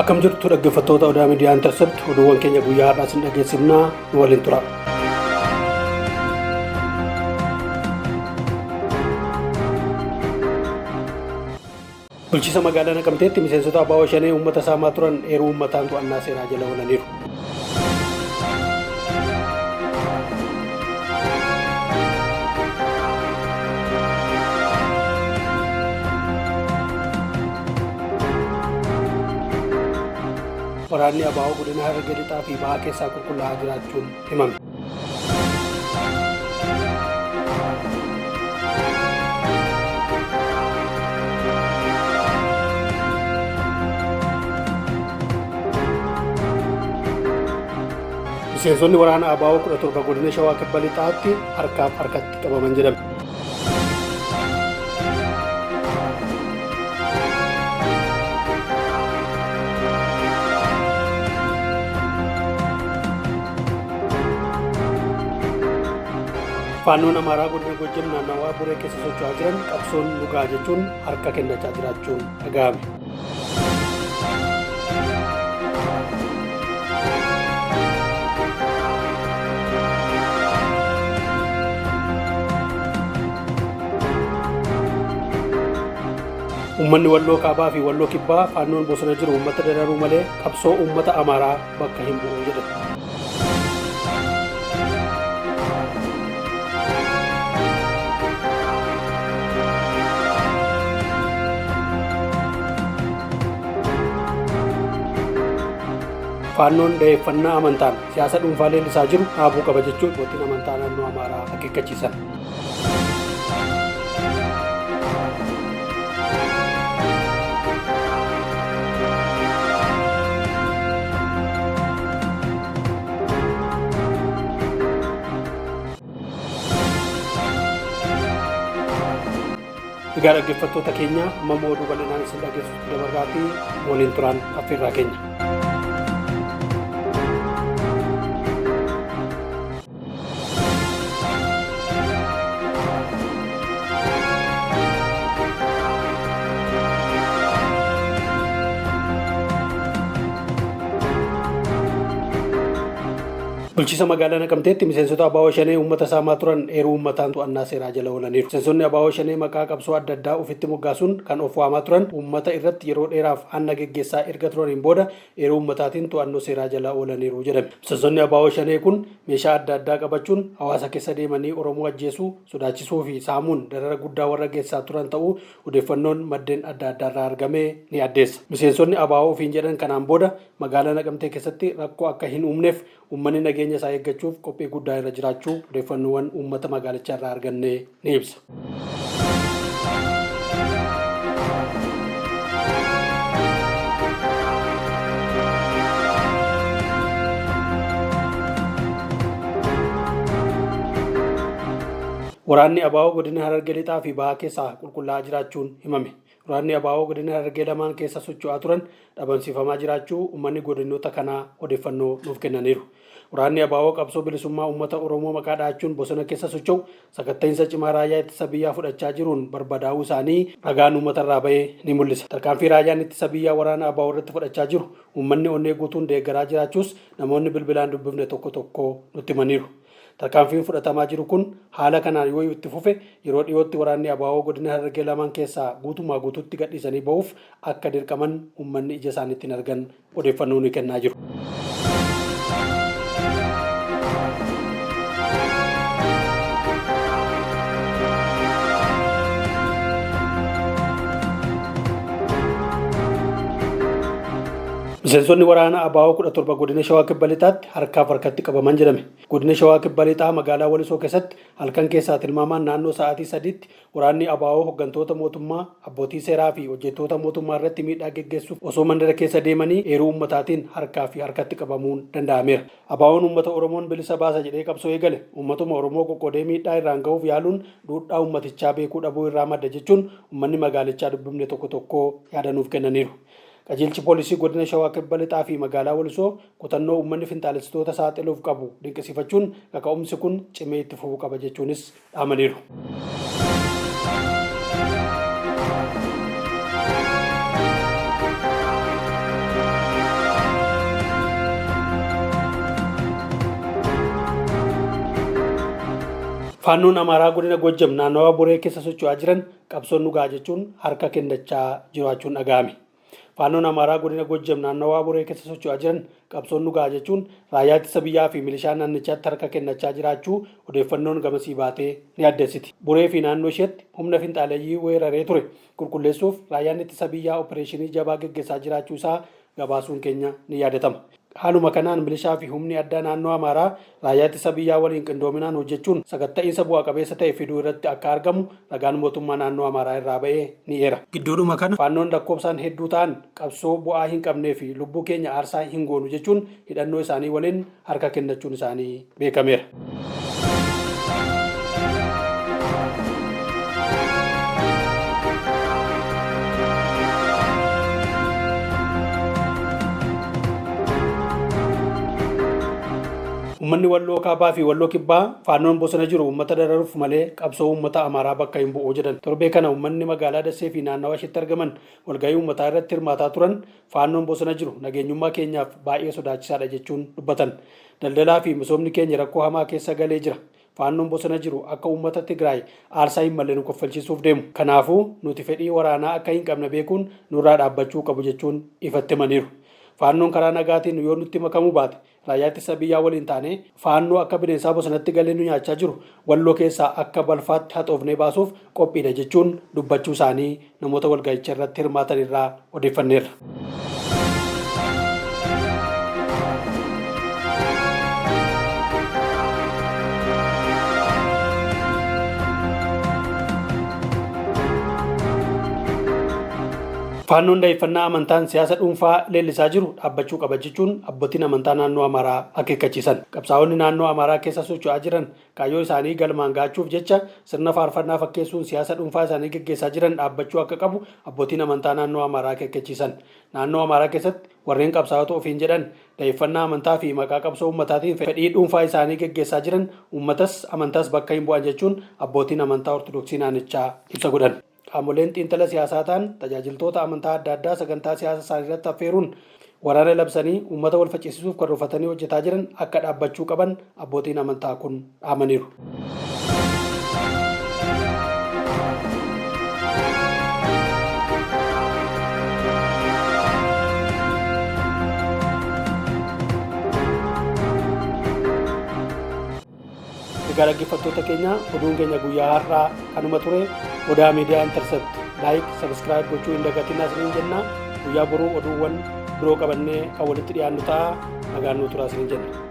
Akkam jirtu dhaggeeffattoota Odaa Miidiyaa Intarsept oduuwwan keenya guyyaa har'aa isin dhageessifnaa nu waliin tura. Bulchiinsa magaalaa Naqamteetti miseensota ABO shanee uummata saamaa turan eeruu uummataan to'annaa seeraa jala oolaniiru. Waraanni ABO godina Harargee lixaa fi bahaa keessaa qulqullaa'aa jiraachuun himame. Miseensonni waraana ABO 17 godina Shawaa Kibba Lixaatti harkaaf harkatti qabaman jedhame. Faannoon Amaaraa godina Gojjam naannawaa Buree keessa socho'aa jiran qabsoon dhugaa jechuun harka kennachaa jiraachuun dhaga'ame. Uummanni Walloo Kaabaa fi Walloo Kibbaa faannoon bosona jiru uummata dararuu malee qabsoo uummata Amaaraa bakka hin bu'u jedhan. Faannoon dheeffannaa amantaan siyaasa dhuunfaa leellisaa jiru dhaabuu qaba jechuun abbootiin amantaa naannoo Amaaraa akeekkachiisan. Egaa dhaggeeffattoota keenya amma oduu bal'inaan isin dhageessuuf dabarraa fi waliin turaan affeerraa keenya. Bulchiinsa magaalaa Naqamteetti miseensota ABO shanee uummata saamaa turan eeruu uummataan to'annaa seeraa jala oolaniiru. Miseensonni ABO shanee maqaa qabsoo adda addaa ofitti moggaasuun kan of waamaa turan uummata irratti yeroo dheeraaf hanna geggeessaa erga turaniin booda eeruu uummataatiin to'annoo seeraa jala oolaniiru jedhame. Miseensonni ABO shanee kun meeshaa adda addaa qabachuun hawaasa keessa deemanii Oromoo ajjeesuu, sodaachisuu fi saamuun darara guddaa warra geessaa turan ta'uu odeeffannoon maddeen adda addaarraa argame ni addeessa. Miseensonni ABO ofiin jedhan kanaan booda magaalaa Naqamtee keessatti rakkoo akka hin uumneef uummanni nageenya isaa eeggachuuf qophii guddaa irra jiraachuu odeeffannoowwan uummata magaalichaa irraa arganne ni ibsa. Waraanni ABO godina Harargee lixaa fi bahaa keessaa qulqullaa'aa jiraachuun himame. Waraanni ABO godina Harargee lamaan keessa socho'aa turan dhabamsiifamaa jiraachuu uummanni godinoota kanaa odeeffannoo nuuf kennaniiru. Waraanni ABO qabsoo bilisummaa uummata Oromoo maqaa dha'achuun bosona keessa socho'u sakatta'insa cimaa raayyaa ittisa biyyaa fudhachaa jiruun barbadaa'uu isaanii ragaan uummatarraa bahee ni mul'isa. Tarkaanfii raayyaan ittisa biyyaa waraana ABO irratti fudhachaa jiru uummanni onnee guutuun deeggaraa jiraachuus namoonni bilbilaan dubbifne tokko tokko nutti himaniiru. Tarkaanfiin fudhatamaa jiru kun haala kanaan yoo itti fufe yeroo dhiyootti waraanni ABO godina Harargee lamaan keessaa guutumaa guutuutti gadhiisanii ba'uuf akka dirqaman uummanni ija isaaniitiin argan odeeffannoo ni kennaa jiru. Miseensonni waraana ABO 17 godina Shawaa Kibba Lixaatti harkaaf harkatti qabaman jedhame. Godina Shawaa Kibba Lixaa magaalaa Walisoo keessatti halkan keessaa tilmaamaan naannoo sa'aatii 3tti waraanni ABO hooggantoota mootummaa, abbootii seeraa fi hojjettoota mootummaa irratti miidhaa geggeessuuf osoo mandara keessa deemanii eeruu uummataatiin harkaa fi harkatti qabamuun danda'ameera. ABO'n uummata Oromoon bilisa baasa jedhee qabsoo eegale uummatuma Oromoo qoqqoodee miidhaa irraan ga'uuf yaaluun duudhaa uummatichaa beekuu dhabuu irraa madda jechuun uummanni magaalichaa dubbifne tokko tokko yaada nuuf kennaniiru. Qajeelchi poolisii godina Shawaa Kibba Lixaa fi magaalaa Walisoo kutannoo uummanni finxaalessitoota saaxiluuf qabu dinqisiifachuun kaka'umsi kun cimee itti fufuu qaba jechuunis dhaamaniiru. Faannoon Amaaraa godina Gojjam naannawaa Boree keessa socho'aa jiran qabsoon dhugaa jechuun harka kennachaa jiraachuun dhaga'ame. Faannoon Amaaraa godina Gojjam naannawaa Boree keessa socho'aa jiran qabsoon dhugaa jechuun raayyaa ittisa biyyaa fi milishaa naannichaatti harka kennachaa jiraachuu odeeffannoon gamasii baatee ni addeessiti. Boree fi naannoo isheetti humna finxaaleeyyii weeraree ture qulqulleessuuf raayyaan ittisa biyyaa opereeshinii jabaa gaggeessaa jiraachuu isaa gabaasuun keenya ni yaadatama. Haaluma kanaan milishaa fi humni addaa naannoo Amaaraa raayyaa ittisa biyyaa waliin qindoominaan hojjechuun sagatta'iinsa bu'aa qabeessa ta'e fiduu irratti akka argamu ragaan mootummaa naannoo Amaaraa irraa ba'ee ni eera. Gidduudhuma kana faannoon lakkoofsaan hedduu ta'an qabsoo bu'aa hin qabnee fi lubbuu keenya aarsaa hin goonu jechuun hidhannoo isaanii waliin harka kennachuun isaanii beekameera. Uummanni Walloo Kaabaa fi Walloo Kibbaa faannoon bosona jiru uummata dararuuf malee qabsoo uummata Amaaraa bakka hin bu'u jedhan. Torbee kana uummanni magaalaa Dassee fi naannawaa isheetti argaman walgahii uummataa irratti hirmaataa turan faannoon bosona jiru nageenyummaa keenyaaf baay'ee sodaachisaadha jechuun dubbatan. Daldalaa fi misoomni keenya rakkoo hamaa keessa galee jira. Faannoon bosona jiru akka uummata Tigraay aarsaa hin malle nu koffalchiisuuf deemu. Kanaafuu nuti fedhii waraanaa akka hin qabne beekuun nurraa dhaabbachuu qabu jechuun ifatti himaniiru. Faannoon karaa nagaatiin yoo nutti makamuu baate raayyaa ittisa biyyaa waliin taane faannoo akka bineensaa bosonatti galee nu nyaachaa jiru Walloo keessaa akka balfaatti haxoofnee baasuuf qophiidha jechuun dubbachuu isaanii namoota walga'icha irratti hirmaatan irraa odeeffanneerra. Faannoon daa'effannaa amantaan siyaasa dhuunfaa leellisaa jiru dhaabbachuu qaba jechuun abbootiin amantaa naannoo Amaaraa akeekkachiisan. Qabsaa'onni naannoo Amaaraa keessa socho'aa jiran kaayyoo isaanii galmaan gaachuuf jecha sirna faarfannaa fakkeessuun siyaasa dhuunfaa isaanii gaggeessaa jiran dhaabbachuu akka qabu abbootiin amantaa naannoo Amaaraa akeekkachiisan. Naannoo Amaaraa keessatti warreen qabsaa'ota ofiin jedhan daa'effannaa amantaa fi maqaa qabsoo uummataatiin fedhii dhuunfaa isaanii gaggeessaa jiran uummatas amantaas bakka hin bu'an jechuun abbootiin amantaa Ortodoksii naannichaa ibsa godhan. Qaamoleen xiinxala siyaasaa ta'an tajaajiltoota amantaa adda addaa sagantaa siyaasa isaanii irratti affeeruun waraana labsanii uummata wal facciisuuf karoorfatanii hojjetaa jiran akka dhaabbachuu qaban abbootiin amantaa kun dhaamaniiru. Dhaggeeffattoota keenya oduun keenya guyyaa har'aa kanuma ture. Odaa miidiyaa Intercept like subscribe gochuu hin dagatinaa isiniin jenna. Guyyaa boruu oduuwwan biroo qabannee kan walitti dhiyaannu ta'a. Nagaan nu turaa isiniin jenna.